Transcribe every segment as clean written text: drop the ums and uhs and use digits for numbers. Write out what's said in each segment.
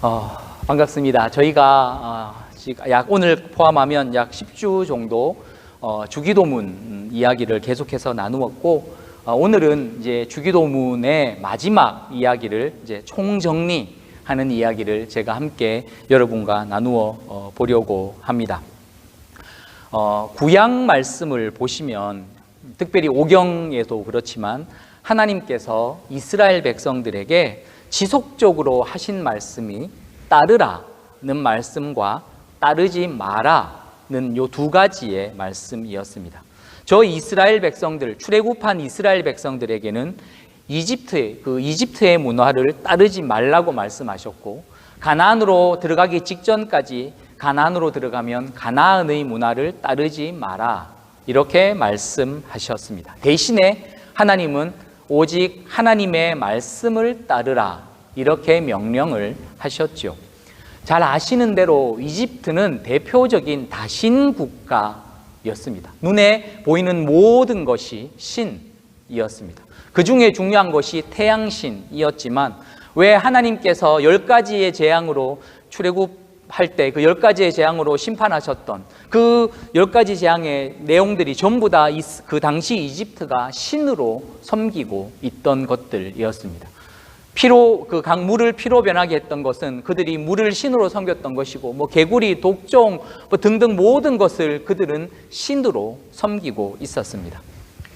반갑습니다. 저희가 오늘 포함하면 약 10주 정도 주기도문 이야기를 계속해서 나누었고, 오늘은 이제 주기도문의 마지막 이야기를 이제 총정리하는 이야기를 제가 함께 여러분과 나누어 보려고 합니다. 구약 말씀을 보시면, 특별히 오경에도 그렇지만 하나님께서 이스라엘 백성들에게 지속적으로 하신 말씀이 따르라는 말씀과 따르지 마라는 요 두 가지의 말씀이었습니다. 저 이스라엘 백성들, 출애굽한 이스라엘 백성들에게는 이집트의 문화를 따르지 말라고 말씀하셨고, 가나안으로 들어가기 직전까지 가나안으로 들어가면 가나안의 문화를 따르지 마라, 이렇게 말씀하셨습니다. 대신에 하나님은 오직 하나님의 말씀을 따르라, 이렇게 명령을 하셨죠. 잘 아시는 대로 이집트는 대표적인 다신 국가였습니다. 눈에 보이는 모든 것이 신이었습니다. 그 중에 중요한 것이 태양신이었지만, 왜 하나님께서 10가지의 재앙으로 출애굽할 때 그 10가지의 재앙으로 심판하셨던 그 10가지 재앙의 내용들이 전부 다 그 당시 이집트가 신으로 섬기고 있던 것들이었습니다. 그 강물을 피로 변하게 했던 것은 그들이 물을 신으로 섬겼던 것이고, 개구리, 독종 등등 모든 것을 그들은 신으로 섬기고 있었습니다.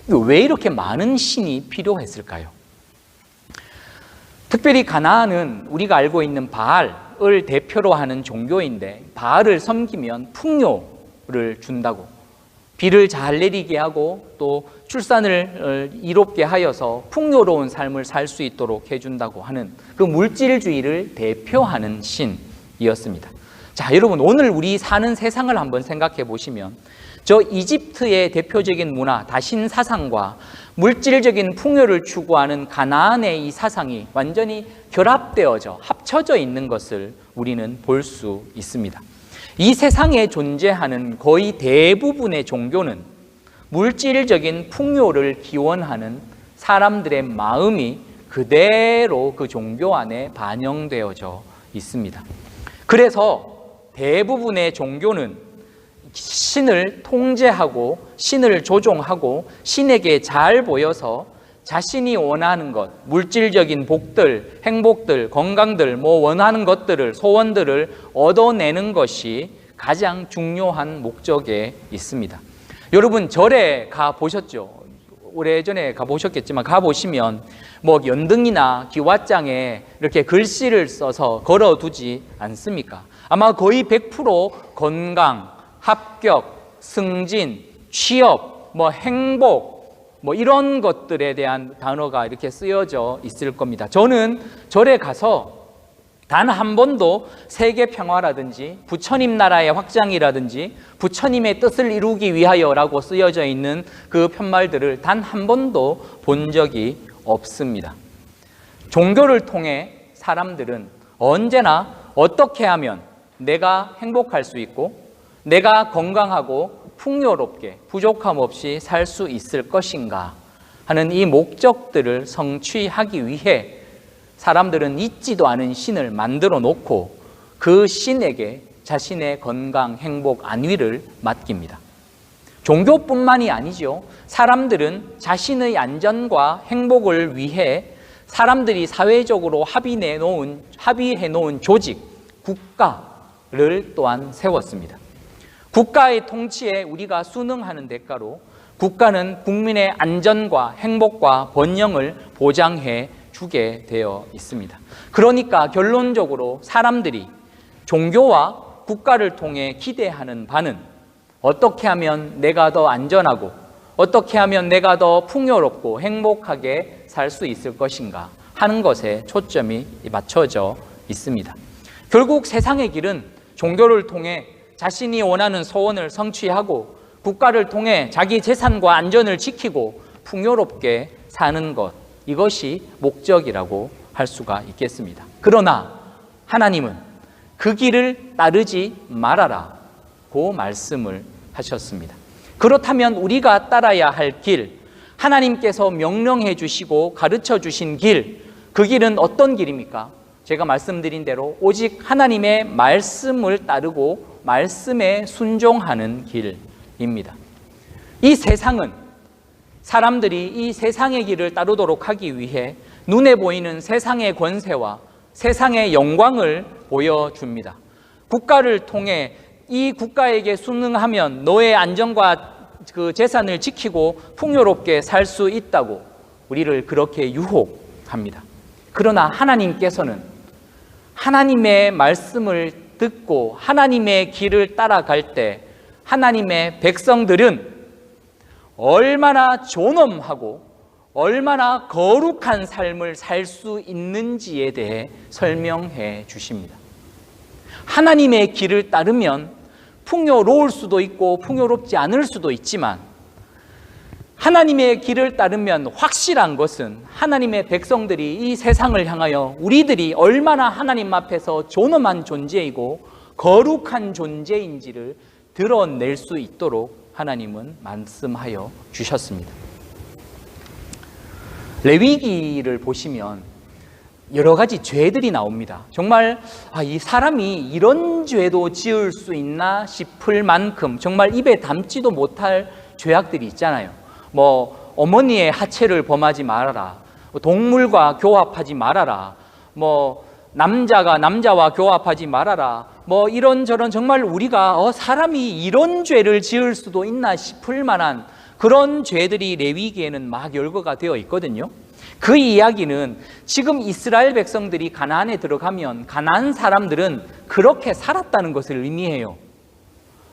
왜 이렇게 많은 신이 필요했을까요? 특별히 가나안은 우리가 알고 있는 바알을 대표로 하는 종교인데, 바알을 섬기면 풍요를 준다고, 비를 잘 내리게 하고 또 출산을 이롭게 하여서 풍요로운 삶을 살 수 있도록 해준다고 하는 그 물질주의를 대표하는 신이었습니다. 자, 여러분, 오늘 우리 사는 세상을 한번 생각해 보시면, 저 이집트의 대표적인 문화, 다신 사상과 물질적인 풍요를 추구하는 가나안의 이 사상이 완전히 결합되어져 합쳐져 있는 것을 우리는 볼 수 있습니다. 이 세상에 존재하는 거의 대부분의 종교는 물질적인 풍요를 기원하는 사람들의 마음이 그대로 그 종교 안에 반영되어져 있습니다. 그래서 대부분의 종교는 신을 통제하고 신을 조종하고 신에게 잘 보여서 자신이 원하는 것, 물질적인 복들, 행복들, 건강들, 원하는 것들을, 소원들을 얻어내는 것이 가장 중요한 목적에 있습니다. 여러분, 절에 가보셨죠? 오래전에 가보셨겠지만, 가보시면 연등이나 기와장에 이렇게 글씨를 써서 걸어두지 않습니까? 아마 거의 100% 건강, 합격, 승진, 취업, 행복, 이런 것들에 대한 단어가 이렇게 쓰여져 있을 겁니다. 저는 절에 가서 단 한 번도 세계 평화라든지 부처님 나라의 확장이라든지 부처님의 뜻을 이루기 위하여라고 쓰여져 있는 그 편말들을 단 한 번도 본 적이 없습니다. 종교를 통해 사람들은 언제나 어떻게 하면 내가 행복할 수 있고 내가 건강하고 풍요롭게 부족함 없이 살 수 있을 것인가 하는 이 목적들을 성취하기 위해 사람들은 있지도 않은 신을 만들어 놓고 그 신에게 자신의 건강, 행복, 안위를 맡깁니다. 종교뿐만이 아니죠. 사람들은 자신의 안전과 행복을 위해 사람들이 사회적으로 합의해 놓은 조직, 국가를 또한 세웠습니다. 국가의 통치에 우리가 순응하는 대가로 국가는 국민의 안전과 행복과 번영을 보장해 주게 되어 있습니다. 그러니까 결론적으로 사람들이 종교와 국가를 통해 기대하는 바는 어떻게 하면 내가 더 안전하고 어떻게 하면 내가 더 풍요롭고 행복하게 살 수 있을 것인가 하는 것에 초점이 맞춰져 있습니다. 결국 세상의 길은 종교를 통해 자신이 원하는 소원을 성취하고 국가를 통해 자기 재산과 안전을 지키고 풍요롭게 사는 것, 이것이 목적이라고 할 수가 있겠습니다. 그러나 하나님은 그 길을 따르지 말아라고 말씀을 하셨습니다. 그렇다면 우리가 따라야 할 길, 하나님께서 명령해 주시고 가르쳐 주신 길, 그 길은 어떤 길입니까? 제가 말씀드린 대로 오직 하나님의 말씀을 따르고 말씀에 순종하는 길입니다. 이 세상은 사람들이 이 세상의 길을 따르도록 하기 위해 눈에 보이는 세상의 권세와 세상의 영광을 보여줍니다. 국가를 통해 이 국가에게 순응하면 너의 안전과 그 재산을 지키고 풍요롭게 살 수 있다고 우리를 그렇게 유혹합니다. 그러나 하나님께서는 하나님의 말씀을 듣고 하나님의 길을 따라갈 때 하나님의 백성들은 얼마나 존엄하고 얼마나 거룩한 삶을 살 수 있는지에 대해 설명해 주십니다. 하나님의 길을 따르면 풍요로울 수도 있고 풍요롭지 않을 수도 있지만 하나님의 길을 따르면 확실한 것은 하나님의 백성들이 이 세상을 향하여 우리들이 얼마나 하나님 앞에서 존엄한 존재이고 거룩한 존재인지를 드러낼 수 있도록 하나님은 말씀하여 주셨습니다. 레위기를 보시면 여러 가지 죄들이 나옵니다. 정말 이 사람이 이런 죄도 지을 수 있나 싶을 만큼 정말 입에 담지도 못할 죄악들이 있잖아요. 뭐 어머니의 하체를 범하지 말아라, 동물과 교합하지 말아라, 뭐 남자가 남자와 교합하지 말아라, 뭐 이런저런 정말 우리가 사람이 이런 죄를 지을 수도 있나 싶을 만한 그런 죄들이 레위기에는 막 열거가 되어 있거든요. 그 이야기는 지금 이스라엘 백성들이 가나안에 들어가면 가나안 사람들은 그렇게 살았다는 것을 의미해요.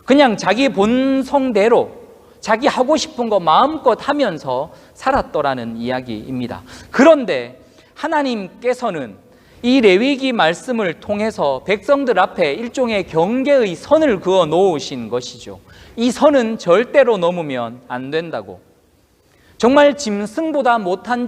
그냥 자기 본성대로 자기 하고 싶은 거 마음껏 하면서 살았더라는 이야기입니다. 그런데 하나님께서는 이 레위기 말씀을 통해서 백성들 앞에 일종의 경계의 선을 그어 놓으신 것이죠. 이 선은 절대로 넘으면 안 된다고. 정말 짐승보다 못한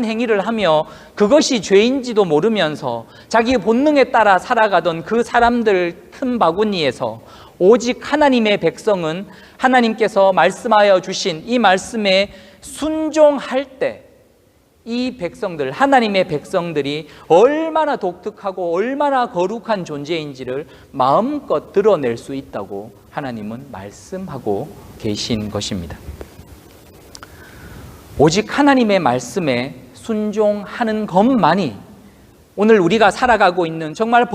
행위를 하며 그것이 죄인지도 모르면서 자기 본능에 따라 살아가던 그 사람들 틈바구니에서 오직 하나님의 백성은 하나님께서 말씀하여 주신 이 말씀에 순종할 때 이 백성들, 하나님의 백성들이 얼마나 독특하고 얼마나 거룩한 존재인지를 마음껏 드러낼 수 있다고 하나님은 말씀하고 계신 것입니다. 오직 하나님의 말씀에 순종하는 것만이 오늘 우리가 살아가고 있는 정말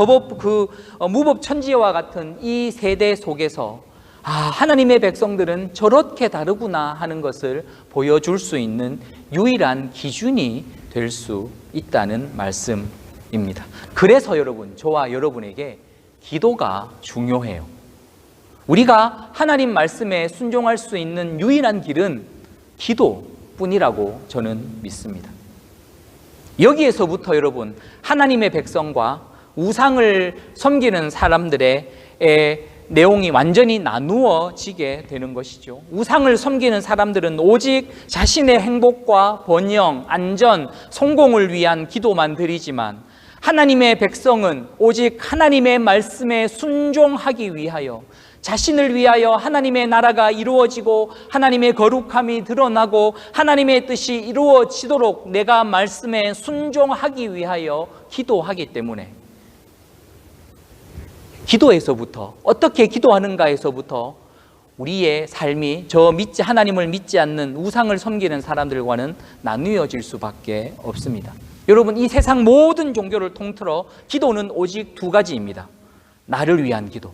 무법천지와 같은 이 세대 속에서 하나님의 백성들은 저렇게 다르구나 하는 것을 보여줄 수 있는 유일한 기준이 될 수 있다는 말씀입니다. 그래서 여러분, 저와 여러분에게 기도가 중요해요. 우리가 하나님 말씀에 순종할 수 있는 유일한 길은 기도뿐이라고 저는 믿습니다. 여기에서부터 여러분, 하나님의 백성과 우상을 섬기는 사람들의 내용이 완전히 나누어지게 되는 것이죠. 우상을 섬기는 사람들은 오직 자신의 행복과 번영, 안전, 성공을 위한 기도만 드리지만 하나님의 백성은 오직 하나님의 말씀에 순종하기 위하여 자신을 위하여 하나님의 나라가 이루어지고 하나님의 거룩함이 드러나고 하나님의 뜻이 이루어지도록 내가 말씀에 순종하기 위하여 기도하기 때문에 기도에서부터 어떻게 기도하는가에서부터 우리의 삶이 하나님을 믿지 않는 우상을 섬기는 사람들과는 나누어질 수밖에 없습니다. 여러분, 이 세상 모든 종교를 통틀어 기도는 오직 두 가지입니다. 나를 위한 기도,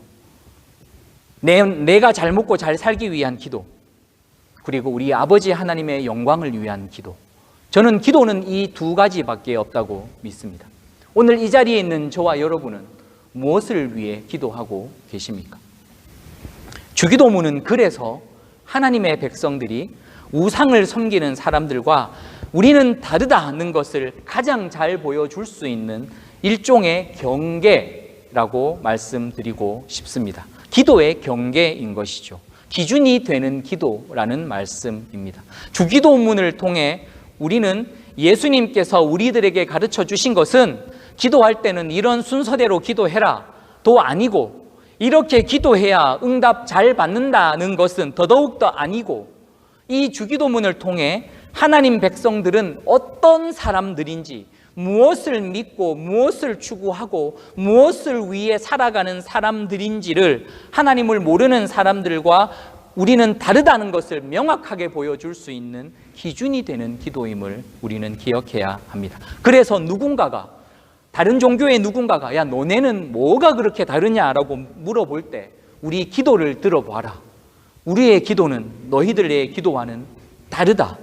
내가 잘 먹고 잘 살기 위한 기도, 그리고 우리 아버지 하나님의 영광을 위한 기도. 저는 기도는 이 두 가지밖에 없다고 믿습니다. 오늘 이 자리에 있는 저와 여러분은 무엇을 위해 기도하고 계십니까? 주기도문은 그래서 하나님의 백성들이 우상을 섬기는 사람들과 우리는 다르다는 것을 가장 잘 보여줄 수 있는 일종의 경계라고 말씀드리고 싶습니다. 기도의 경계인 것이죠. 기준이 되는 기도라는 말씀입니다. 주기도문을 통해 우리는 예수님께서 우리들에게 가르쳐 주신 것은 기도할 때는 이런 순서대로 기도해라 도 아니고, 이렇게 기도해야 응답 잘 받는다는 것은 더더욱더 아니고, 이 주기도문을 통해 하나님 백성들은 어떤 사람들인지, 무엇을 믿고 무엇을 추구하고 무엇을 위해 살아가는 사람들인지를 하나님을 모르는 사람들과 우리는 다르다는 것을 명확하게 보여줄 수 있는 기준이 되는 기도임을 우리는 기억해야 합니다. 그래서 누군가가, 다른 종교의 누군가가 야 너네는 뭐가 그렇게 다르냐라고 물어볼 때 우리 기도를 들어봐라. 우리의 기도는 너희들의 기도와는 다르다.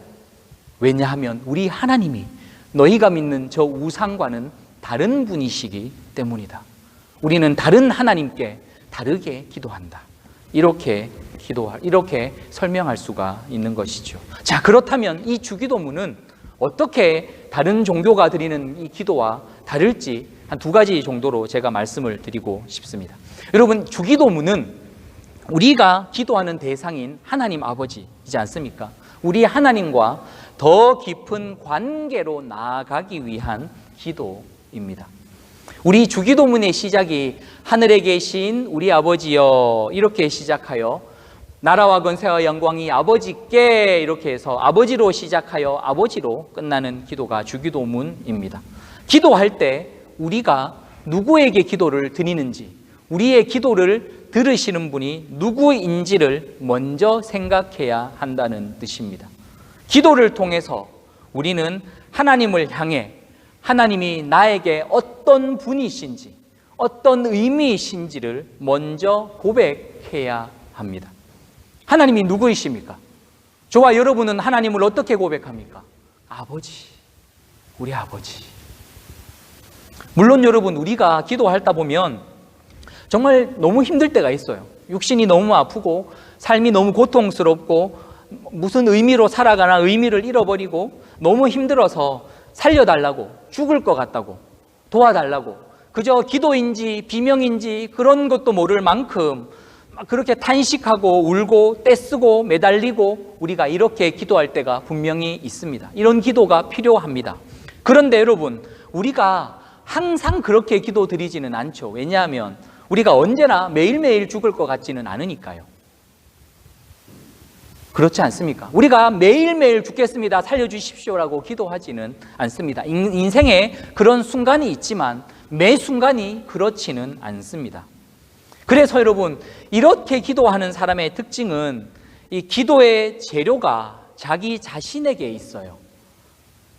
왜냐하면 우리 하나님이 너희가 믿는 저 우상과는 다른 분이시기 때문이다. 우리는 다른 하나님께 다르게 기도한다. 이렇게 설명할 수가 있는 것이죠. 자, 그렇다면 이 주기도문은 어떻게 다른 종교가 드리는 이 기도와 다를지 한 두 가지 정도로 제가 말씀을 드리고 싶습니다. 여러분, 주기도문은 우리가 기도하는 대상인 하나님 아버지이지 않습니까? 우리 하나님과 더 깊은 관계로 나아가기 위한 기도입니다. 우리 주기도문의 시작이 하늘에 계신 우리 아버지여 이렇게 시작하여 나라와 권세와 영광이 아버지께 이렇게 해서 아버지로 시작하여 아버지로 끝나는 기도가 주기도문입니다. 기도할 때 우리가 누구에게 기도를 드리는지, 우리의 기도를 들으시는 분이 누구인지를 먼저 생각해야 한다는 뜻입니다. 기도를 통해서 우리는 하나님을 향해 하나님이 나에게 어떤 분이신지, 어떤 의미이신지를 먼저 고백해야 합니다. 하나님이 누구이십니까? 저와 여러분은 하나님을 어떻게 고백합니까? 아버지, 우리 아버지. 물론 여러분, 우리가 기도하다 보면 정말 너무 힘들 때가 있어요. 육신이 너무 아프고 삶이 너무 고통스럽고 무슨 의미로 살아가나 의미를 잃어버리고 너무 힘들어서 살려달라고, 죽을 것 같다고, 도와달라고, 그저 기도인지 비명인지 그런 것도 모를 만큼 그렇게 탄식하고 울고 떼쓰고 매달리고 우리가 이렇게 기도할 때가 분명히 있습니다. 이런 기도가 필요합니다. 그런데 여러분, 우리가 항상 그렇게 기도 드리지는 않죠. 왜냐하면 우리가 언제나 매일매일 죽을 것 같지는 않으니까요. 그렇지 않습니까? 우리가 매일매일 죽겠습니다, 살려주십시오라고 기도하지는 않습니다. 인생에 그런 순간이 있지만 매 순간이 그렇지는 않습니다. 그래서 여러분, 이렇게 기도하는 사람의 특징은 이 기도의 재료가 자기 자신에게 있어요.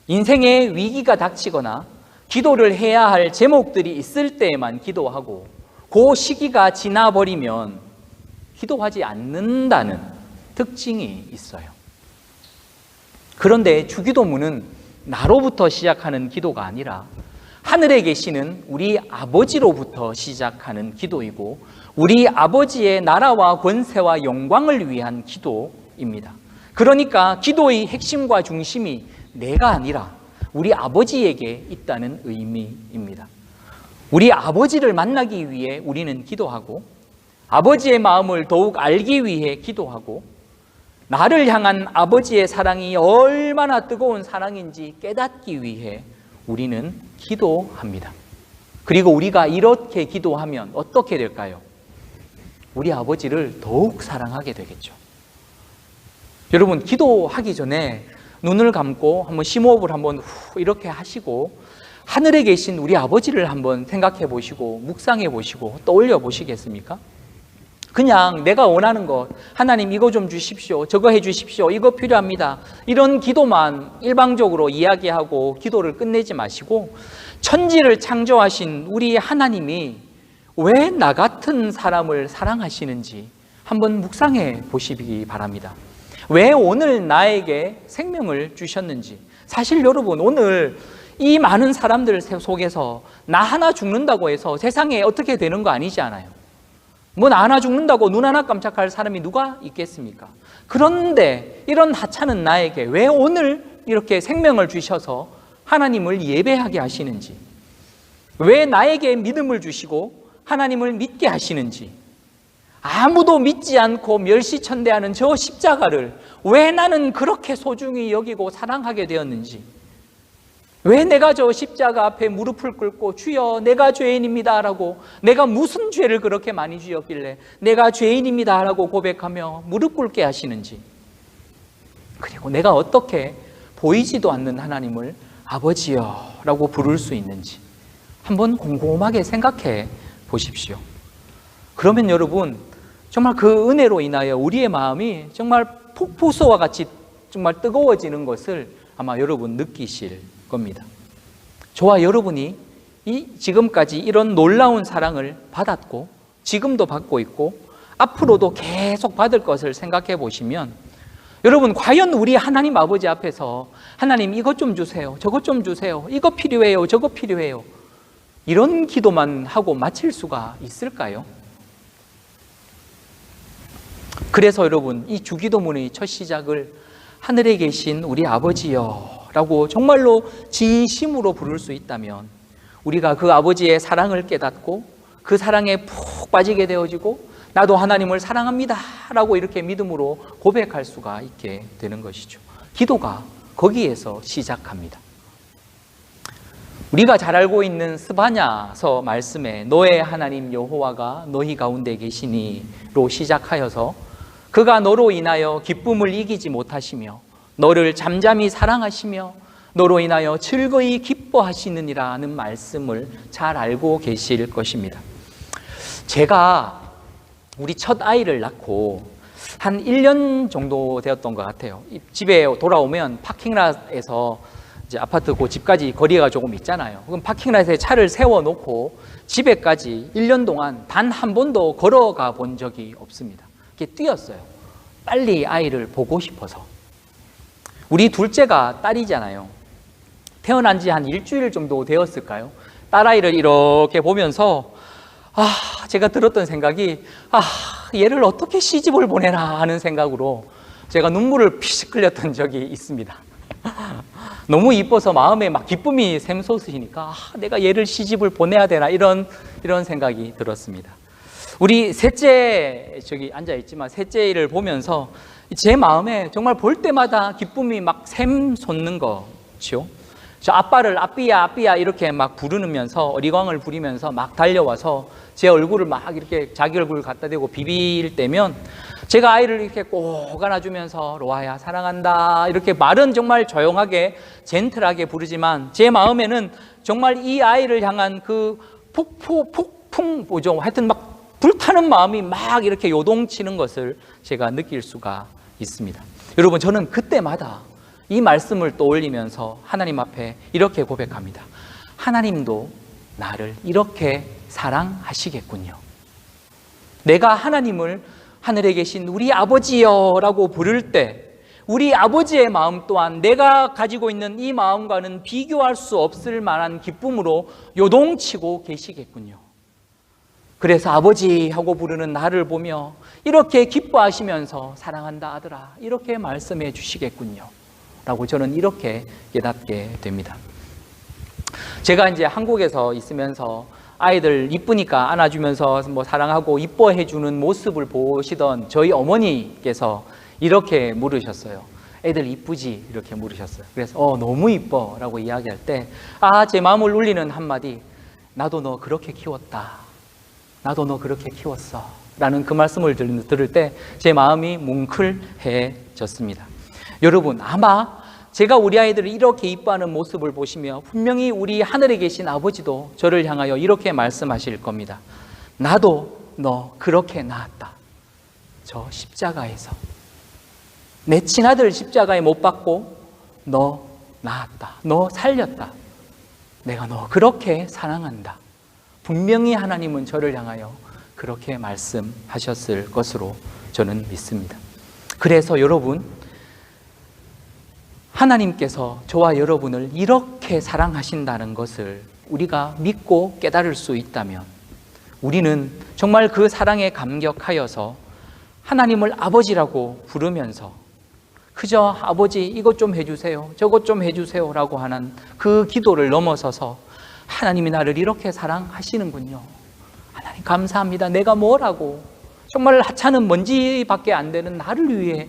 인생에 위기가 닥치거나 기도를 해야 할 제목들이 있을 때에만 기도하고 그 시기가 지나버리면 기도하지 않는다는 특징이 있어요. 그런데 주기도문은 나로부터 시작하는 기도가 아니라 하늘에 계시는 우리 아버지로부터 시작하는 기도이고 우리 아버지의 나라와 권세와 영광을 위한 기도입니다. 그러니까 기도의 핵심과 중심이 내가 아니라 우리 아버지에게 있다는 의미입니다. 우리 아버지를 만나기 위해 우리는 기도하고 아버지의 마음을 더욱 알기 위해 기도하고 나를 향한 아버지의 사랑이 얼마나 뜨거운 사랑인지 깨닫기 위해 우리는 기도합니다. 그리고 우리가 이렇게 기도하면 어떻게 될까요? 우리 아버지를 더욱 사랑하게 되겠죠. 여러분, 기도하기 전에 눈을 감고 한번 심호흡을 한번 이렇게 하시고 하늘에 계신 우리 아버지를 한번 생각해 보시고 묵상해 보시고 떠올려 보시겠습니까? 그냥 내가 원하는 것, 하나님 이거 좀 주십시오, 저거 해 주십시오, 이거 필요합니다, 이런 기도만 일방적으로 이야기하고 기도를 끝내지 마시고 천지를 창조하신 우리 하나님이 왜 나 같은 사람을 사랑하시는지 한번 묵상해 보시기 바랍니다. 왜 오늘 나에게 생명을 주셨는지. 사실 여러분, 오늘 이 많은 사람들 속에서 나 하나 죽는다고 해서 세상에 어떻게 되는 거 아니지 않아요. 뭐 나 하나 죽는다고 눈 하나 깜짝할 사람이 누가 있겠습니까? 그런데 이런 하찮은 나에게 왜 오늘 이렇게 생명을 주셔서 하나님을 예배하게 하시는지, 왜 나에게 믿음을 주시고 하나님을 믿게 하시는지, 아무도 믿지 않고 멸시천대하는 저 십자가를 왜 나는 그렇게 소중히 여기고 사랑하게 되었는지, 왜 내가 저 십자가 앞에 무릎을 꿇고 주여 내가 죄인입니다 라고, 내가 무슨 죄를 그렇게 많이 지었길래 내가 죄인입니다 라고 고백하며 무릎 꿇게 하시는지, 그리고 내가 어떻게 보이지도 않는 하나님을 아버지여 라고 부를 수 있는지 한번 곰곰하게 생각해 보십시오. 그러면 여러분, 정말 그 은혜로 인하여 우리의 마음이 정말 폭포수와 같이 정말 뜨거워지는 것을 아마 여러분 느끼실 겁니다. 저와 여러분이 지금까지 이런 놀라운 사랑을 받았고 지금도 받고 있고 앞으로도 계속 받을 것을 생각해 보시면 여러분, 과연 우리 하나님 아버지 앞에서 하나님 이것 좀 주세요, 저것 좀 주세요, 이거 필요해요, 저거 필요해요, 이런 기도만 하고 마칠 수가 있을까요? 그래서 여러분, 이 주기도문의 첫 시작을 하늘에 계신 우리 아버지여 라고 정말로 진심으로 부를 수 있다면 우리가 그 아버지의 사랑을 깨닫고 그 사랑에 푹 빠지게 되어지고 나도 하나님을 사랑합니다 라고 이렇게 믿음으로 고백할 수가 있게 되는 것이죠. 기도가 거기에서 시작합니다. 우리가 잘 알고 있는 스바냐서 말씀에 너의 하나님 여호와가 너희 가운데 계시니로 시작하여서 그가 너로 인하여 기쁨을 이기지 못하시며 너를 잠잠히 사랑하시며 너로 인하여 즐거이 기뻐하시느니라는 말씀을 잘 알고 계실 것입니다. 제가 우리 첫 아이를 낳고 한 1년 정도 되었던 것 같아요. 집에 돌아오면 파킹랏에서 이제 아파트 그 집까지 거리가 조금 있잖아요. 그럼 파킹랏에 차를 세워놓고 집에까지 1년 동안 단 한 번도 걸어가 본 적이 없습니다. 이렇게 뛰었어요. 빨리 아이를 보고 싶어서. 우리 둘째가 딸이잖아요. 태어난 지 한 일주일 정도 되었을까요? 딸아이를 이렇게 보면서 제가 들었던 생각이 얘를 어떻게 시집을 보내나 하는 생각으로 제가 눈물을 피식 흘렸던 적이 있습니다. 너무 이뻐서 마음에 막 기쁨이 샘솟으시니까 내가 얘를 시집을 보내야 되나 이런 생각이 들었습니다. 우리 셋째 저기 앉아있지만 셋째를 보면서 제 마음에 정말 볼 때마다 기쁨이 막 샘솟는 거죠. 저 아빠를 아삐야 이렇게 막 부르면서 어리광을 부리면서 막 달려와서 제 얼굴을 막 이렇게 자기 얼굴을 갖다 대고 비빌 때면 제가 아이를 이렇게 꼭 안아주면서 로아야 사랑한다 이렇게 말은 정말 조용하게 젠틀하게 부르지만 제 마음에는 정말 이 아이를 향한 그 폭풍 보죠. 하여튼 막 불타는 마음이 막 이렇게 요동치는 것을 제가 느낄 수가 있습니다. 여러분, 저는 그때마다 이 말씀을 떠올리면서 하나님 앞에 이렇게 고백합니다. 하나님도 나를 이렇게 사랑하시겠군요. 내가 하나님을 하늘에 계신 우리 아버지여라고 부를 때 우리 아버지의 마음 또한 내가 가지고 있는 이 마음과는 비교할 수 없을 만한 기쁨으로 요동치고 계시겠군요. 그래서 아버지 하고 부르는 나를 보며 이렇게 기뻐하시면서 사랑한다 아들아 이렇게 말씀해 주시겠군요 라고 저는 이렇게 깨닫게 됩니다. 제가 이제 한국에서 있으면서 아이들 이쁘니까 안아주면서 뭐 사랑하고 이뻐해 주는 모습을 보시던 저희 어머니께서 이렇게 물으셨어요. 애들 이쁘지? 이렇게 물으셨어요. 그래서 너무 이뻐 라고 이야기할 때 제 마음을 울리는 한마디, 나도 너 그렇게 키웠다, 나도 너 그렇게 키웠어 라는 그 말씀을 들을 때 제 마음이 뭉클해졌습니다. 여러분, 아마 제가 우리 아이들을 이렇게 이뻐하는 모습을 보시며 분명히 우리 하늘에 계신 아버지도 저를 향하여 이렇게 말씀하실 겁니다. 나도 너 그렇게 낳았다. 저 십자가에서 내 친아들 십자가에 못 박고 너 낳았다. 너 살렸다. 내가 너 그렇게 사랑한다. 분명히 하나님은 저를 향하여 그렇게 말씀하셨을 것으로 저는 믿습니다. 그래서 여러분, 하나님께서 저와 여러분을 이렇게 사랑하신다는 것을 우리가 믿고 깨달을 수 있다면 우리는 정말 그 사랑에 감격하여서 하나님을 아버지라고 부르면서 그저 아버지 이것 좀 해주세요, 저것 좀 해주세요 라고 하는 그 기도를 넘어서서 하나님이 나를 이렇게 사랑하시는군요. 하나님 감사합니다. 내가 뭐라고 정말 하찮은 먼지밖에 안 되는 나를 위해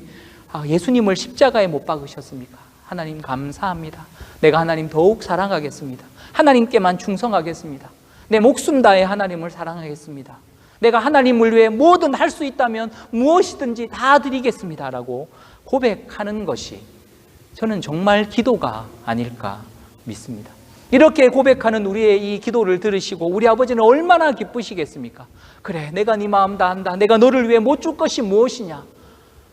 예수님을 십자가에 못 박으셨습니까? 하나님 감사합니다. 내가 하나님 더욱 사랑하겠습니다. 하나님께만 충성하겠습니다. 내 목숨 다해 하나님을 사랑하겠습니다. 내가 하나님을 위해 뭐든 할 수 있다면 무엇이든지 다 드리겠습니다 라고 고백하는 것이 저는 정말 기도가 아닐까 믿습니다. 이렇게 고백하는 우리의 이 기도를 들으시고 우리 아버지는 얼마나 기쁘시겠습니까? 그래, 내가 네 마음 다 안다. 내가 너를 위해 못 줄 것이 무엇이냐?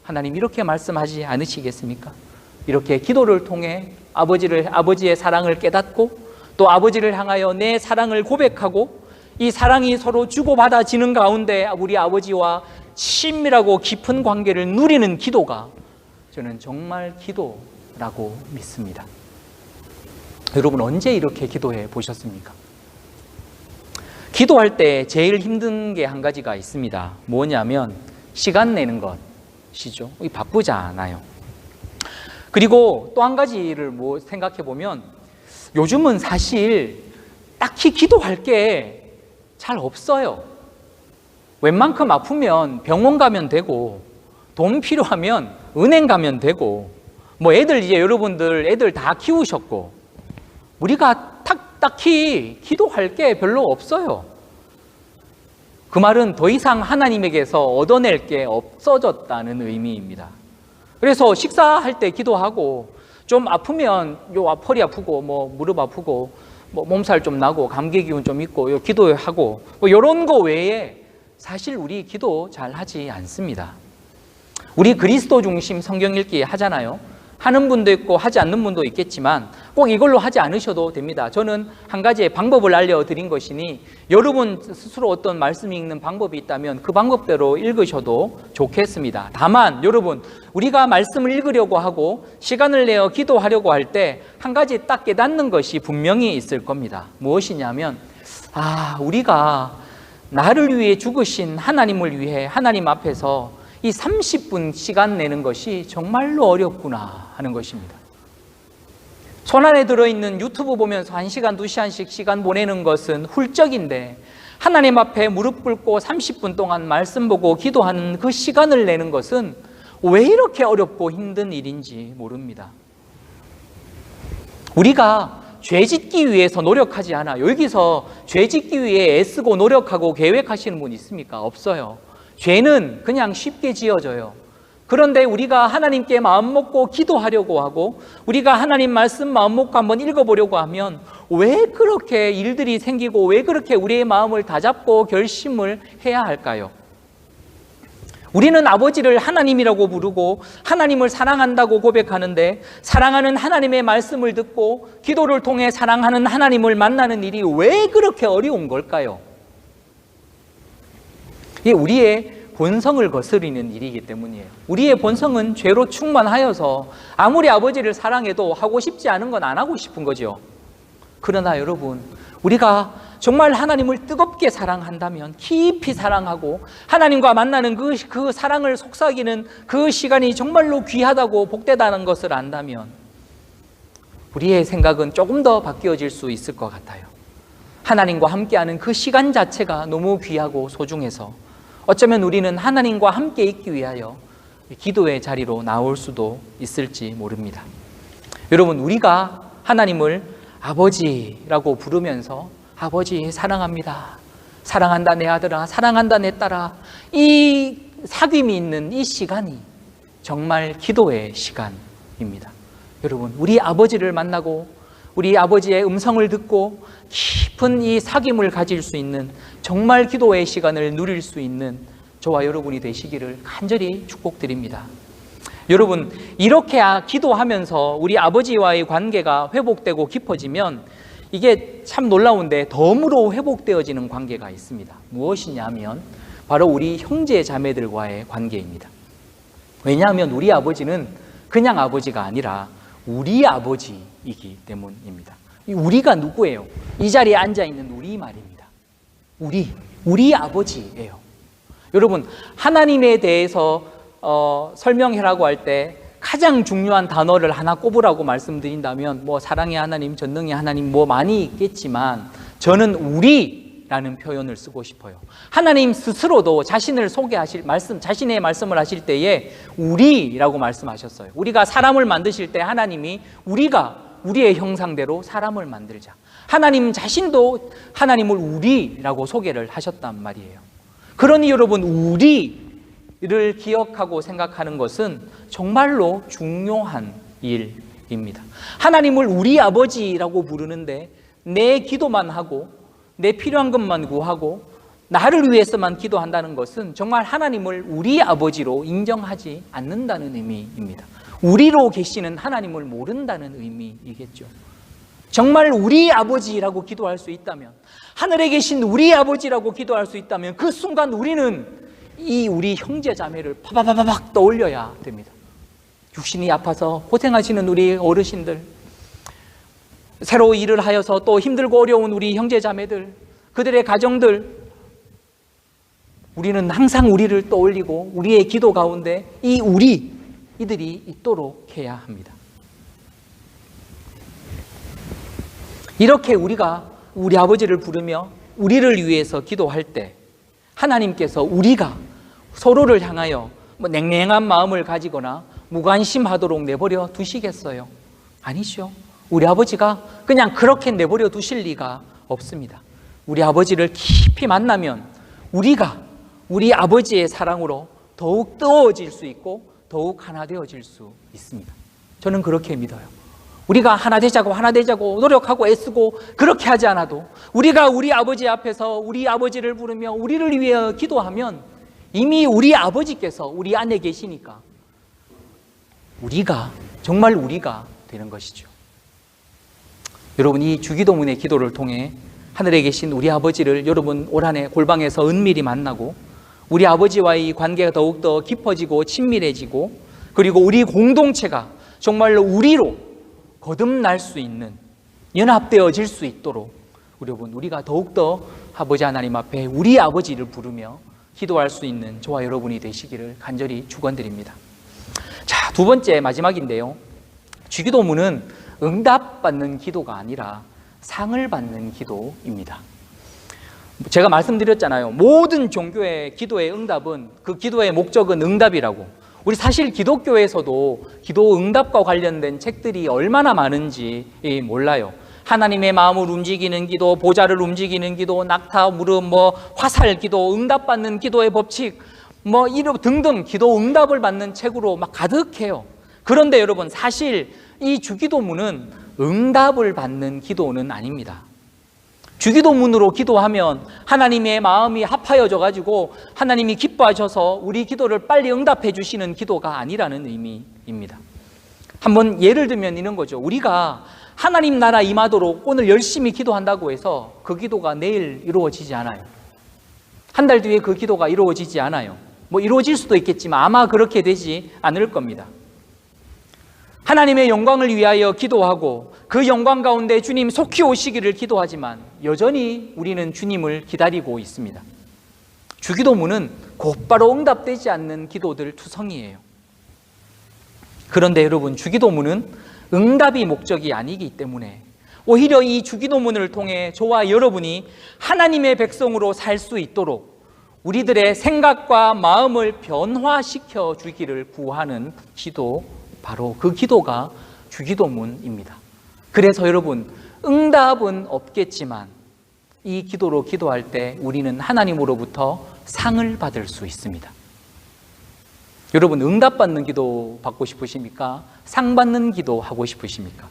하나님 이렇게 말씀하지 않으시겠습니까? 이렇게 기도를 통해 아버지의 사랑을 깨닫고 또 아버지를 향하여 내 사랑을 고백하고 이 사랑이 서로 주고받아지는 가운데 우리 아버지와 친밀하고 깊은 관계를 누리는 기도가 저는 정말 기도라고 믿습니다. 여러분 언제 이렇게 기도해 보셨습니까? 기도할 때 제일 힘든 게 한 가지가 있습니다. 뭐냐면 시간 내는 것이죠. 바쁘잖아요. 그리고 또 한 가지를 생각해 보면 요즘은 사실 딱히 기도할 게 잘 없어요. 웬만큼 아프면 병원 가면 되고 돈 필요하면 은행 가면 되고 애들 이제 여러분들 애들 다 키우셨고 우리가 딱히 기도할 게 별로 없어요. 그 말은 더 이상 하나님에게서 얻어낼 게 없어졌다는 의미입니다. 그래서 식사할 때 기도하고 좀 아프면 허리 아프고 무릎 아프고 몸살 좀 나고 감기 기운 좀 있고 기도하고 이런 거 외에 사실 우리 기도 잘 하지 않습니다. 우리 그리스도 중심 성경 읽기 하잖아요. 하는 분도 있고 하지 않는 분도 있겠지만 꼭 이걸로 하지 않으셔도 됩니다. 저는 한 가지의 방법을 알려드린 것이니 여러분 스스로 어떤 말씀 읽는 방법이 있다면 그 방법대로 읽으셔도 좋겠습니다. 다만 여러분 우리가 말씀을 읽으려고 하고 시간을 내어 기도하려고 할 때 한 가지 딱 깨닫는 것이 분명히 있을 겁니다. 무엇이냐면 우리가 나를 위해 죽으신 하나님을 위해 하나님 앞에서 이 30분 시간 내는 것이 정말로 어렵구나 하는 것입니다. 손안에 들어있는 유튜브 보면서 1시간, 2시간씩 시간 보내는 것은 훌쩍인데 하나님 앞에 무릎 꿇고 30분 동안 말씀 보고 기도하는 그 시간을 내는 것은 왜 이렇게 어렵고 힘든 일인지 모릅니다. 우리가 죄 짓기 위해서 노력하지 않아요. 여기서 죄 짓기 위해 애쓰고 노력하고 계획하시는 분 있습니까? 없어요. 죄는 그냥 쉽게 지어져요. 그런데 우리가 하나님께 마음 먹고 기도하려고 하고 우리가 하나님 말씀 마음 먹고 한번 읽어보려고 하면 왜 그렇게 일들이 생기고 왜 그렇게 우리의 마음을 다잡고 결심을 해야 할까요? 우리는 아버지를 하나님이라고 부르고 하나님을 사랑한다고 고백하는데 사랑하는 하나님의 말씀을 듣고 기도를 통해 사랑하는 하나님을 만나는 일이 왜 그렇게 어려운 걸까요? 이게 우리의 본성을 거스리는 일이기 때문이에요. 우리의 본성은 죄로 충만하여서 아무리 아버지를 사랑해도 하고 싶지 않은 건 안 하고 싶은 거죠. 그러나 여러분 우리가 정말 하나님을 뜨겁게 사랑한다면 깊이 사랑하고 하나님과 만나는 그 사랑을 속삭이는 그 시간이 정말로 귀하다고 복되다는 것을 안다면 우리의 생각은 조금 더 바뀌어질 수 있을 것 같아요. 하나님과 함께하는 그 시간 자체가 너무 귀하고 소중해서 어쩌면 우리는 하나님과 함께 있기 위하여 기도의 자리로 나올 수도 있을지 모릅니다. 여러분 우리가 하나님을 아버지라고 부르면서 아버지 사랑합니다. 사랑한다 내 아들아, 사랑한다 내 딸아. 이 사귐이 있는 이 시간이 정말 기도의 시간입니다. 여러분 우리 아버지를 만나고 우리 아버지의 음성을 듣고 깊은 이 사귐을 가질 수 있는 정말 기도의 시간을 누릴 수 있는 저와 여러분이 되시기를 간절히 축복드립니다. 여러분 이렇게 기도하면서 우리 아버지와의 관계가 회복되고 깊어지면 이게 참 놀라운데 덤으로 회복되어지는 관계가 있습니다. 무엇이냐면 바로 우리 형제 자매들과의 관계입니다. 왜냐하면 우리 아버지는 그냥 아버지가 아니라 우리 아버지이기 때문입니다. 우리가 누구예요? 이 자리에 앉아있는 우리 말입니다. 우리 아버지예요. 여러분 하나님에 대해서 설명해라고 할 때 가장 중요한 단어를 하나 꼽으라고 말씀드린다면 사랑의 하나님, 전능의 하나님 많이 있겠지만 저는 우리라는 표현을 쓰고 싶어요. 하나님 스스로도 자신을 소개하실 자신의 말씀을 하실 때에 우리라고 말씀하셨어요. 우리가 사람을 만드실 때 하나님이 우리가 우리의 형상대로 사람을 만들자. 하나님 자신도 하나님을 우리라고 소개를 하셨단 말이에요. 그러니 여러분 우리를 기억하고 생각하는 것은 정말로 중요한 일입니다. 하나님을 우리 아버지라고 부르는데 내 기도만 하고 내 필요한 것만 구하고 나를 위해서만 기도한다는 것은 정말 하나님을 우리 아버지로 인정하지 않는다는 의미입니다. 우리로 계시는 하나님을 모른다는 의미이겠죠. 정말 우리 아버지라고 기도할 수 있다면, 하늘에 계신 우리 아버지라고 기도할 수 있다면 그 순간 우리는 이 우리 형제 자매를 파바바바박 떠올려야 됩니다. 육신이 아파서 고생하시는 우리 어르신들, 새로 일을 하여서 또 힘들고 어려운 우리 형제 자매들, 그들의 가정들, 우리는 항상 우리를 떠올리고 우리의 기도 가운데 이들이 있도록 해야 합니다. 이렇게 우리가 우리 아버지를 부르며 우리를 위해서 기도할 때 하나님께서 우리가 서로를 향하여 냉랭한 마음을 가지거나 무관심하도록 내버려 두시겠어요? 아니죠. 우리 아버지가 그냥 그렇게 내버려 두실 리가 없습니다. 우리 아버지를 깊이 만나면 우리가 우리 아버지의 사랑으로 더욱 뜨거워질 수 있고 더욱 하나 되어질 수 있습니다. 저는 그렇게 믿어요. 우리가 하나 되자고 노력하고 애쓰고 그렇게 하지 않아도 우리가 우리 아버지 앞에서 우리 아버지를 부르며 우리를 위해 기도하면 이미 우리 아버지께서 우리 안에 계시니까 정말 우리가 되는 것이죠. 여러분, 이 주기도문의 기도를 통해 하늘에 계신 우리 아버지를 여러분 올 한해 골방에서 은밀히 만나고 우리 아버지와의 관계가 더욱더 깊어지고 친밀해지고 그리고 우리 공동체가 정말로 우리로 거듭날 수 있는, 연합되어질 수 있도록 여러분 우리가 더욱더 아버지 하나님 앞에 우리 아버지를 부르며 기도할 수 있는 저와 여러분이 되시기를 간절히 축원드립니다. 자, 두 번째 마지막인데요, 주기도문은 응답받는 기도가 아니라 상을 받는 기도입니다. 제가 말씀드렸잖아요. 모든 종교의 기도의 응답은, 그 기도의 목적은 응답이라고. 우리 사실 기독교에서도 기도 응답과 관련된 책들이 얼마나 많은지 몰라요. 하나님의 마음을 움직이는 기도, 보좌를 움직이는 기도, 낙타, 무릎, 화살 기도, 응답받는 기도의 법칙, 등등 기도 응답을 받는 책으로 막 가득해요. 그런데 여러분, 사실 이 주기도문은 응답을 받는 기도는 아닙니다. 주기도문으로 기도하면 하나님의 마음이 합하여져 가지고 하나님이 기뻐하셔서 우리 기도를 빨리 응답해 주시는 기도가 아니라는 의미입니다. 한번 예를 들면 이런 거죠. 우리가 하나님 나라 임하도록 오늘 열심히 기도한다고 해서 그 기도가 내일 이루어지지 않아요. 한 달 뒤에 그 기도가 이루어지지 않아요. 이루어질 수도 있겠지만 아마 그렇게 되지 않을 겁니다. 하나님의 영광을 위하여 기도하고 그 영광 가운데 주님 속히 오시기를 기도하지만 여전히 우리는 주님을 기다리고 있습니다. 주기도문은 곧바로 응답되지 않는 기도들 투성이에요. 그런데 여러분, 주기도문은 응답이 목적이 아니기 때문에 오히려 이 주기도문을 통해 저와 여러분이 하나님의 백성으로 살 수 있도록 우리들의 생각과 마음을 변화시켜 주기를 구하는 기도, 바로 그 기도가 주기도문입니다. 그래서 여러분, 응답은 없겠지만 이 기도로 기도할 때 우리는 하나님으로부터 상을 받을 수 있습니다. 여러분, 응답받는 기도 받고 싶으십니까? 상 받는 기도 하고 싶으십니까?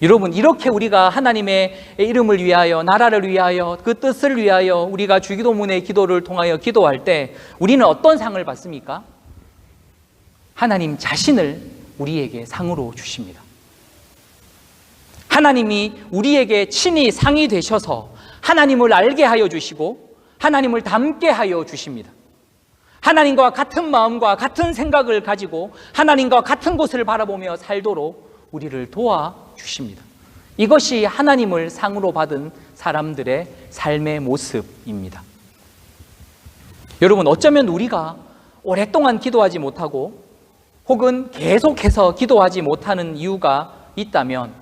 여러분, 이렇게 우리가 하나님의 이름을 위하여, 나라를 위하여, 그 뜻을 위하여 우리가 주기도문의 기도를 통하여 기도할 때 우리는 어떤 상을 받습니까? 하나님 자신을 우리에게 상으로 주십니다. 하나님이 우리에게 친히 상이 되셔서 하나님을 알게 하여 주시고 하나님을 닮게 하여 주십니다. 하나님과 같은 마음과 같은 생각을 가지고 하나님과 같은 곳을 바라보며 살도록 우리를 도와주십니다. 이것이 하나님을 상으로 받은 사람들의 삶의 모습입니다. 여러분, 어쩌면 우리가 오랫동안 기도하지 못하고 혹은 계속해서 기도하지 못하는 이유가 있다면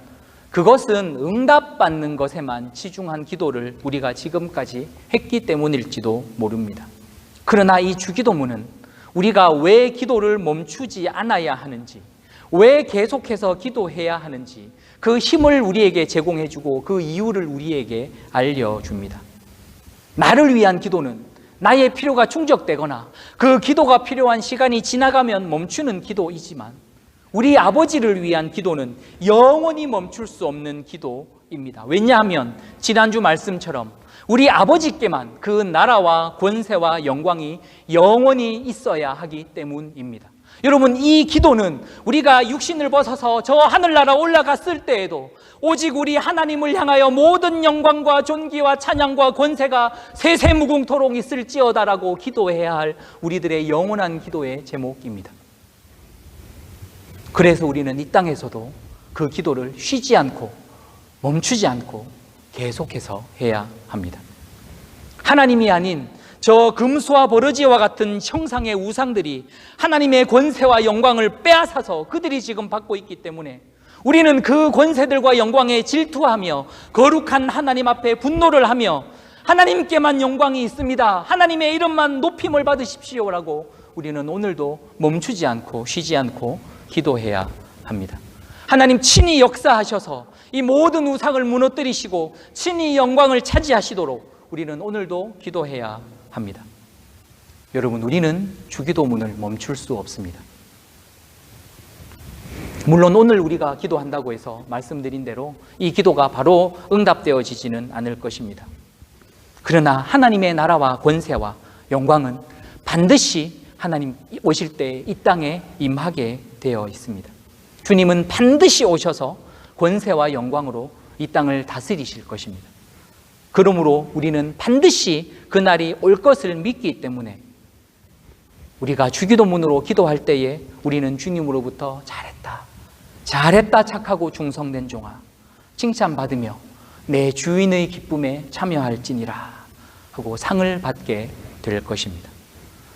그것은 응답받는 것에만 치중한 기도를 우리가 지금까지 했기 때문일지도 모릅니다. 그러나 이 주기도문은 우리가 왜 기도를 멈추지 않아야 하는지, 왜 계속해서 기도해야 하는지 그 힘을 우리에게 제공해주고 그 이유를 우리에게 알려줍니다. 나를 위한 기도는 나의 필요가 충족되거나 그 기도가 필요한 시간이 지나가면 멈추는 기도이지만 우리 아버지를 위한 기도는 영원히 멈출 수 없는 기도입니다. 기도입니다. 왜냐하면 지난주 말씀처럼 우리 아버지께만 그 나라와 권세와 영광이 영원히 있어야 하기 때문입니다. 여러분, 이 기도는 우리가 육신을 벗어서 저 하늘나라 올라갔을 때에도 오직 우리 하나님을 향하여 모든 영광과 존귀와 찬양과 권세가 세세무궁토록 있을지어다라고 기도해야 할 우리들의 영원한 기도의 제목입니다. 그래서 우리는 이 땅에서도 그 기도를 쉬지 않고 멈추지 않고 계속해서 해야 합니다. 하나님이 아닌 저 금수와 버러지와 같은 형상의 우상들이 하나님의 권세와 영광을 빼앗아서 그들이 지금 받고 있기 때문에 우리는 그 권세들과 영광에 질투하며 거룩한 하나님 앞에 분노를 하며 하나님께만 영광이 있습니다, 하나님의 이름만 높임을 받으십시오라고 우리는 오늘도 멈추지 않고 쉬지 않고 기도해야 합니다. 하나님 친히 역사하셔서 이 모든 우상을 무너뜨리시고 친히 영광을 차지하시도록 우리는 오늘도 기도해야 합니다. 여러분, 우리는 주기도문을 멈출 수 없습니다. 물론 오늘 우리가 기도한다고 해서 말씀드린 대로 이 기도가 바로 응답되어지지는 않을 것입니다. 그러나 하나님의 나라와 권세와 영광은 반드시 하나님 오실 때 이 땅에 임하게 되어 있습니다. 주님은 반드시 오셔서 권세와 영광으로 이 땅을 다스리실 것입니다. 그러므로 우리는 반드시 그날이 올 것을 믿기 때문에 우리가 주기도문으로 기도할 때에 우리는 주님으로부터 잘했다 착하고 충성된 종아, 칭찬받으며 내 주인의 기쁨에 참여할지니라 하고 상을 받게 될 것입니다.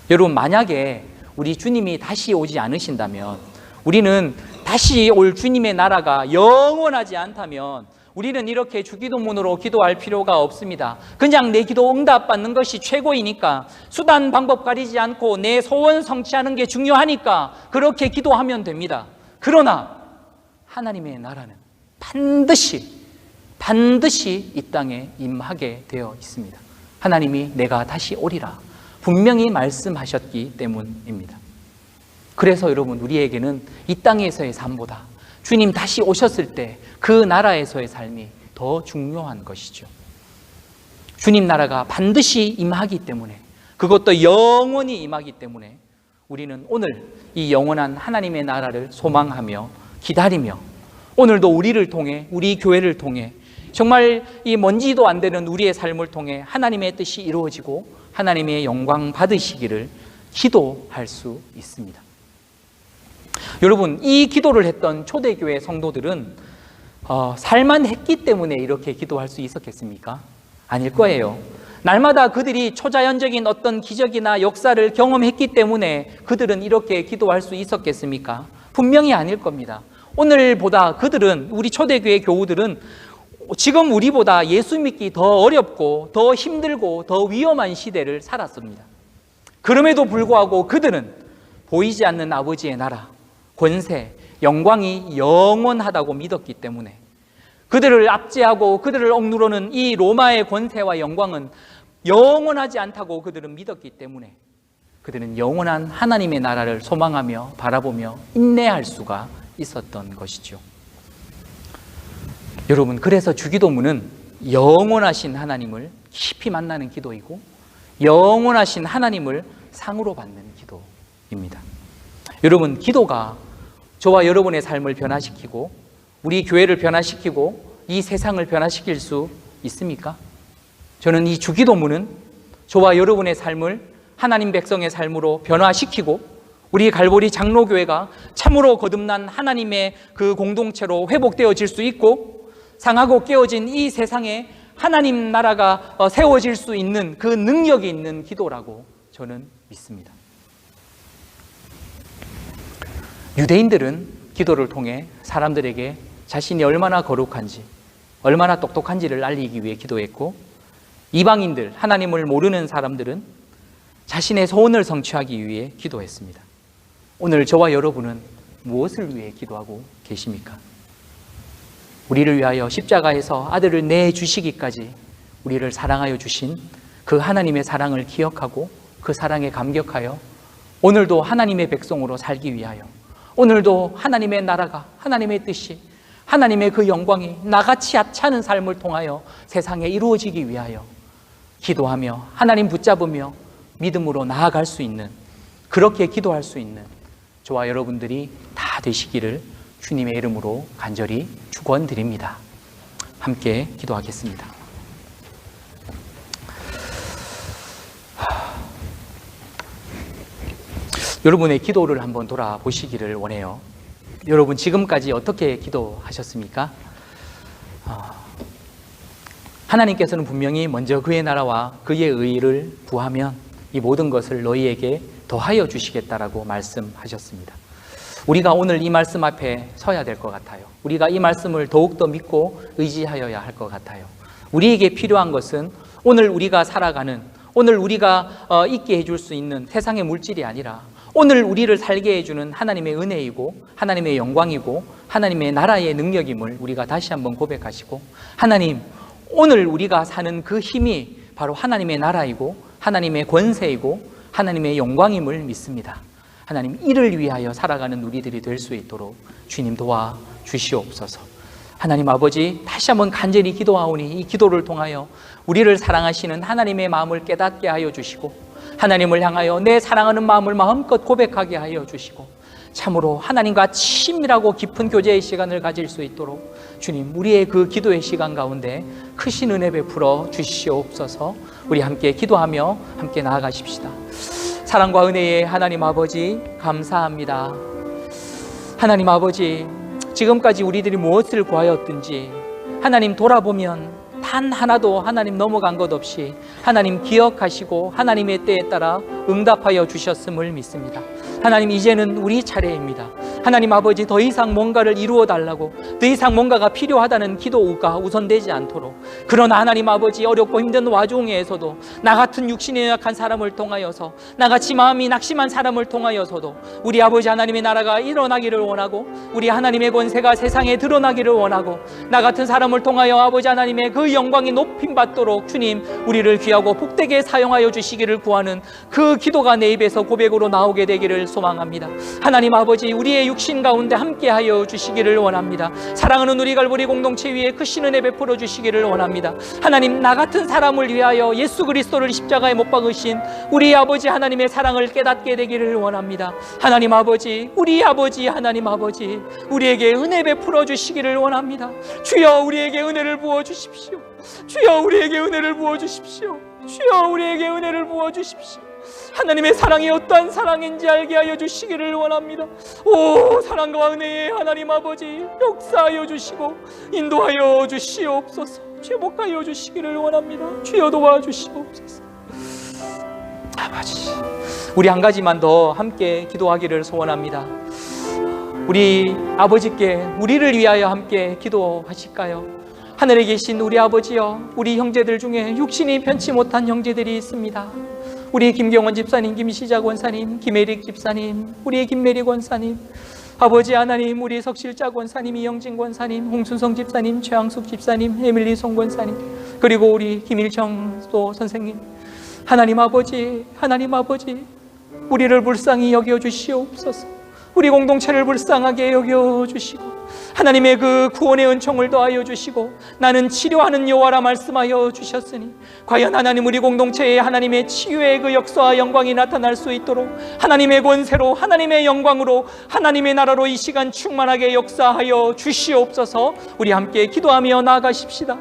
여러분, 만약에 우리 주님이 다시 오지 않으신다면, 우리는 다시 올 주님의 나라가 영원하지 않다면 우리는 이렇게 주기도문으로 기도할 필요가 없습니다. 그냥 내 기도 응답받는 것이 최고이니까, 수단 방법 가리지 않고 내 소원 성취하는 게 중요하니까 그렇게 기도하면 됩니다. 그러나 하나님의 나라는 반드시 이 땅에 임하게 되어 있습니다. 하나님이 내가 다시 오리라 분명히 말씀하셨기 때문입니다. 그래서 여러분, 우리에게는 이 땅에서의 삶보다 주님 다시 오셨을 때 그 나라에서의 삶이 더 중요한 것이죠. 주님 나라가 반드시 임하기 때문에, 그것도 영원히 임하기 때문에 우리는 오늘 이 영원한 하나님의 나라를 소망하며 기다리며, 오늘도 우리를 통해, 우리 교회를 통해 정말 이 먼지도 안 되는 우리의 삶을 통해 하나님의 뜻이 이루어지고 하나님의 영광 받으시기를 기도할 수 있습니다. 여러분, 이 기도를 했던 초대교회 성도들은 살만했기 때문에 이렇게 기도할 수 있었겠습니까? 아닐 거예요. 날마다 그들이 초자연적인 어떤 기적이나 역사를 경험했기 때문에 그들은 이렇게 기도할 수 있었겠습니까? 분명히 아닐 겁니다. 오늘보다 그들은, 우리 초대교회 교우들은 지금 우리보다 예수 믿기 더 어렵고 더 힘들고 더 위험한 시대를 살았습니다. 그럼에도 불구하고 그들은 보이지 않는 아버지의 나라, 권세, 영광이 영원하다고 믿었기 때문에, 그들을 압제하고 그들을 억누르는 이 로마의 권세와 영광은 영원하지 않다고 그들은 믿었기 때문에 그들은 영원한 하나님의 나라를 소망하며 바라보며 인내할 수가 있었던 것이죠. 여러분, 그래서 주기도문은 영원하신 하나님을 깊이 만나는 기도이고 영원하신 하나님을 상으로 받는 기도입니다. 여러분, 기도가 저와 여러분의 삶을 변화시키고 우리 교회를 변화시키고 이 세상을 변화시킬 수 있습니까? 저는 이 주기도문은 저와 여러분의 삶을 하나님 백성의 삶으로 변화시키고 우리 갈보리 장로교회가 참으로 거듭난 하나님의 그 공동체로 회복되어질 수 있고 상하고 깨어진 이 세상에 하나님 나라가 세워질 수 있는 그 능력이 있는 기도라고 저는 믿습니다. 유대인들은 기도를 통해 사람들에게 자신이 얼마나 거룩한지, 얼마나 똑똑한지를 알리기 위해 기도했고, 이방인들, 하나님을 모르는 사람들은 자신의 소원을 성취하기 위해 기도했습니다. 오늘 저와 여러분은 무엇을 위해 기도하고 계십니까? 우리를 위하여 십자가에서 아들을 내주시기까지 우리를 사랑하여 주신 그 하나님의 사랑을 기억하고 그 사랑에 감격하여 오늘도 하나님의 백성으로 살기 위하여, 오늘도 하나님의 나라가, 하나님의 뜻이, 하나님의 그 영광이 나같이 하찮은 삶을 통하여 세상에 이루어지기 위하여 기도하며 하나님 붙잡으며 믿음으로 나아갈 수 있는, 그렇게 기도할 수 있는 저와 여러분들이 다 되시기를 주님의 이름으로 간절히 축원드립니다. 함께 기도하겠습니다. 여러분의 기도를 한번 돌아보시기를 원해요. 여러분 지금까지 어떻게 기도하셨습니까? 하나님께서는 분명히 먼저 그의 나라와 그의 의를 구하면 이 모든 것을 너희에게 더하여 주시겠다라고 말씀하셨습니다. 우리가 오늘 이 말씀 앞에 서야 될 것 같아요. 우리가 이 말씀을 더욱더 믿고 의지하여야 할 것 같아요. 우리에게 필요한 것은 오늘 우리가 살아가는, 오늘 우리가 있게 해줄 수 있는 세상의 물질이 아니라 오늘 우리를 살게 해주는 하나님의 은혜이고 하나님의 영광이고 하나님의 나라의 능력임을 우리가 다시 한번 고백하시고, 하나님, 오늘 우리가 사는 그 힘이 바로 하나님의 나라이고 하나님의 권세이고 하나님의 영광임을 믿습니다. 하나님, 이를 위하여 살아가는 우리들이 될 수 있도록 주님 도와주시옵소서. 하나님 아버지, 다시 한번 간절히 기도하오니 이 기도를 통하여 우리를 사랑하시는 하나님의 마음을 깨닫게 하여 주시고, 하나님을 향하여 내 사랑하는 마음을 마음껏 고백하게 하여 주시고, 참으로 하나님과 친밀하고 깊은 교제의 시간을 가질 수 있도록 주님, 우리의 그 기도의 시간 가운데 크신 은혜 베풀어 주시옵소서. 우리 함께 기도하며 함께 나아가십시다. 사랑과 은혜의 하나님 아버지, 감사합니다. 하나님 아버지, 지금까지 우리들이 무엇을 구하였든지 하나님 돌아보면 단 하나도 하나님 넘어간 것 없이 하나님 기억하시고 하나님의 때에 따라 응답하여 주셨음을 믿습니다. 하나님, 이제는 우리 차례입니다. 하나님 아버지, 더 이상 뭔가를 이루어 달라고, 더 이상 뭔가가 필요하다는 기도가 우선되지 않도록, 그러나 하나님 아버지, 어렵고 힘든 와중에서도 나 같은 육신에 연약한 사람을 통하여서, 나같이 마음이 낙심한 사람을 통하여서도 우리 아버지 하나님의 나라가 일어나기를 원하고, 우리 하나님의 권세가 세상에 드러나기를 원하고, 나 같은 사람을 통하여 아버지 하나님의 그 영광이 높임 받도록 주님, 우리를 귀하고 복되게 사용하여 주시기를 구하는 그 기도가 내 입에서 고백으로 나오게 되기를 소망합니다. 하나님 아버지, 우리의 육신 가운데 함께하여 주시기를 원합니다. 사랑하는 우리 갈보리 공동체 위에 크신 은혜 베풀어 주시기를 원합니다. 하나님, 나 같은 사람을 위하여 예수 그리스도를 십자가에 못 박으신 우리 아버지 하나님의 사랑을 깨닫게 되기를 원합니다. 하나님 아버지, 우리 아버지 하나님 아버지, 우리에게 은혜 베풀어 주시기를 원합니다. 주여, 우리에게 은혜를 부어 주십시오. 주여, 우리에게 은혜를 부어 주십시오. 주여, 우리에게 은혜를 부어 주십시오. 하나님의 사랑이 어떠한 사랑인지 알게 하여 주시기를 원합니다. 오, 사랑과 은혜의 하나님 아버지, 역사하여 주시고 인도하여 주시옵소서. 회복하여 주시기를 원합니다. 주여, 도와주시옵소서. 아버지, 우리 한 가지만 더 함께 기도하기를 소원합니다. 우리 아버지께 우리를 위하여 함께 기도하실까요? 하늘에 계신 우리 아버지여, 우리 형제들 중에 육신이 편치 못한 형제들이 있습니다. 우리 김경원 집사님, 김시자 권사님, 김혜릭 집사님, 우리 김메리 권사님, 아버지 하나님, 우리 석실자 권사님, 이영진 권사님, 홍순성 집사님, 최항숙 집사님, 에밀리 송 권사님, 그리고 우리 김일정 또 선생님, 하나님 아버지, 하나님 아버지, 우리를 불쌍히 여겨 주시옵소서. 우리 공동체를 불쌍하게 여겨 주시고 하나님의 그 구원의 은총을 더하여 주시고, 나는 치료하는 여호와라 말씀하여 주셨으니 과연 하나님, 우리 공동체에 하나님의 치유의 그 역사와 영광이 나타날 수 있도록 하나님의 권세로, 하나님의 영광으로, 하나님의 나라로 이 시간 충만하게 역사하여 주시옵소서. 우리 함께 기도하며 나아가십시다.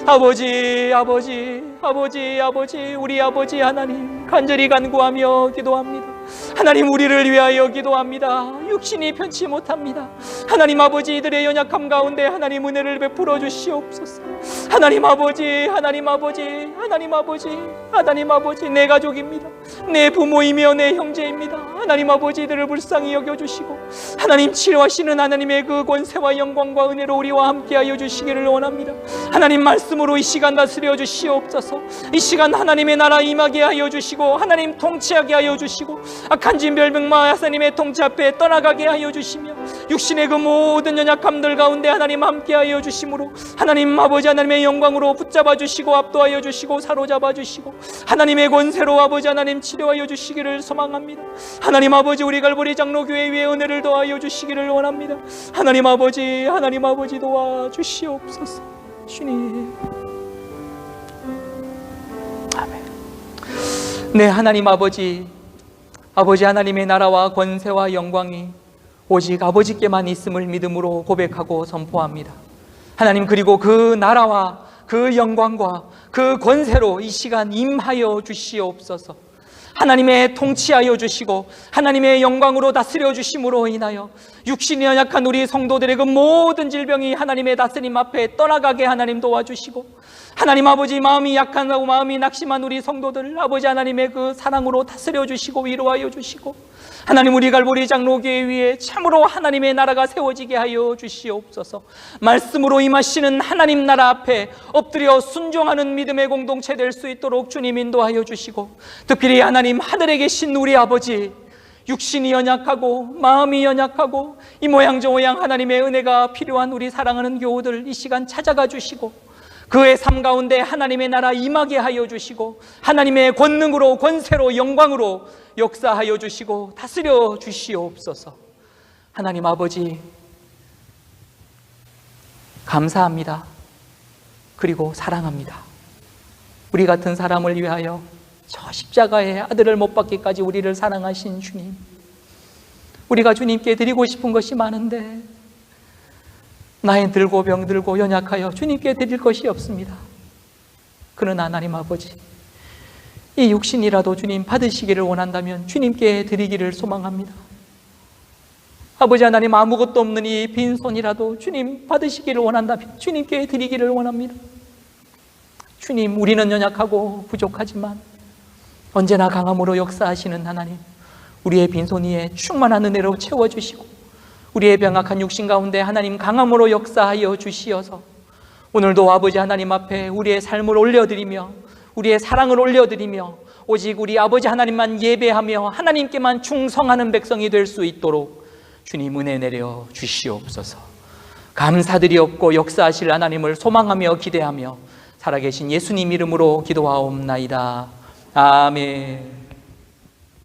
아버지, 아버지, 아버지, 아버지, 우리 아버지 하나님, 간절히 간구하며 기도합니다. 하나님, 우리를 위하여 기도합니다. 육신이 편치 못합니다. 하나님 아버지, 이들의 연약함 가운데 하나님 은혜를 베풀어 주시옵소서. 하나님 아버지, 하나님 아버지, 하나님 아버지, 하나님 아버지, 내 가족입니다. 내 부모이며 내 형제입니다. 하나님 아버지, 이들을 불쌍히 여겨주시고 하나님, 치료하시는 하나님의 그 권세와 영광과 은혜로 우리와 함께하여 주시기를 원합니다. 하나님 말씀으로 이 시간 다스려 주시옵소서. 이 시간 하나님의 나라 임하게 하여 주시고 하나님 통치하게 하여 주시고 악한 진별병마 하나님의 통치 앞에 떠나가게 하여 주시며 육신의 그 모든 연약함들 가운데 하나님 함께하여 주심으로 하나님 아버지 하나님의 영광으로 붙잡아 주시고 압도하여 주시고 사로잡아 주시고 하나님의 권세로 아버지 하나님 치료하여 주시기를 소망합니다. 하나님 아버지, 우리 갈보리 장로교회 위에 은혜를 더하여 주시기를 원합니다. 하나님 아버지 도와주시옵소서. 주님. 아멘. 네, 하나님 아버지 하나님의 나라와 권세와 영광이 오직 아버지께만 있음을 믿음으로 고백하고 선포합니다. 하나님, 그리고 그 나라와 그 영광과 그 권세로 이 시간 임하여 주시옵소서. 하나님의 통치하여 주시고 하나님의 영광으로 다스려 주심으로 인하여 육신이 연약한 우리 성도들의 그 모든 질병이 하나님의 다스림 앞에 떠나가게 하나님 도와주시고, 하나님 아버지 마음이 약하고 마음이 낙심한 우리 성도들 아버지 하나님의 그 사랑으로 다스려 주시고 위로하여 주시고, 하나님 우리 갈보리 장로교회 위에 참으로 하나님의 나라가 세워지게 하여 주시옵소서. 말씀으로 임하시는 하나님 나라 앞에 엎드려 순종하는 믿음의 공동체 될 수 있도록 주님 인도하여 주시고, 특별히 하나님 하늘에 계신 우리 아버지, 육신이 연약하고 마음이 연약하고 이 모양 저 모양 하나님의 은혜가 필요한 우리 사랑하는 교우들 이 시간 찾아가 주시고, 그의 삶 가운데 하나님의 나라 임하게 하여 주시고, 하나님의 권능으로 권세로 영광으로 역사하여 주시고 다스려 주시옵소서. 하나님 아버지 감사합니다. 그리고 사랑합니다. 우리 같은 사람을 위하여 저 십자가의 아들을 못 박기까지 우리를 사랑하신 주님, 우리가 주님께 드리고 싶은 것이 많은데 나이 들고 병들고 연약하여 주님께 드릴 것이 없습니다. 그러나 하나님 아버지, 이 육신이라도 주님 받으시기를 원한다면 주님께 드리기를 소망합니다. 아버지 하나님, 아무것도 없는 이 빈손이라도 주님 받으시기를 원한다면 주님께 드리기를 원합니다. 주님, 우리는 연약하고 부족하지만 언제나 강함으로 역사하시는 하나님, 우리의 빈손 위에 충만한 은혜로 채워주시고 우리의 병약한 육신 가운데 하나님 강함으로 역사하여 주시어서 오늘도 아버지 하나님 앞에 우리의 삶을 올려드리며 우리의 사랑을 올려드리며 오직 우리 아버지 하나님만 예배하며 하나님께만 충성하는 백성이 될 수 있도록 주님 은혜 내려 주시옵소서. 감사드리옵고 역사하실 하나님을 소망하며 기대하며 살아계신 예수님 이름으로 기도하옵나이다. 아멘.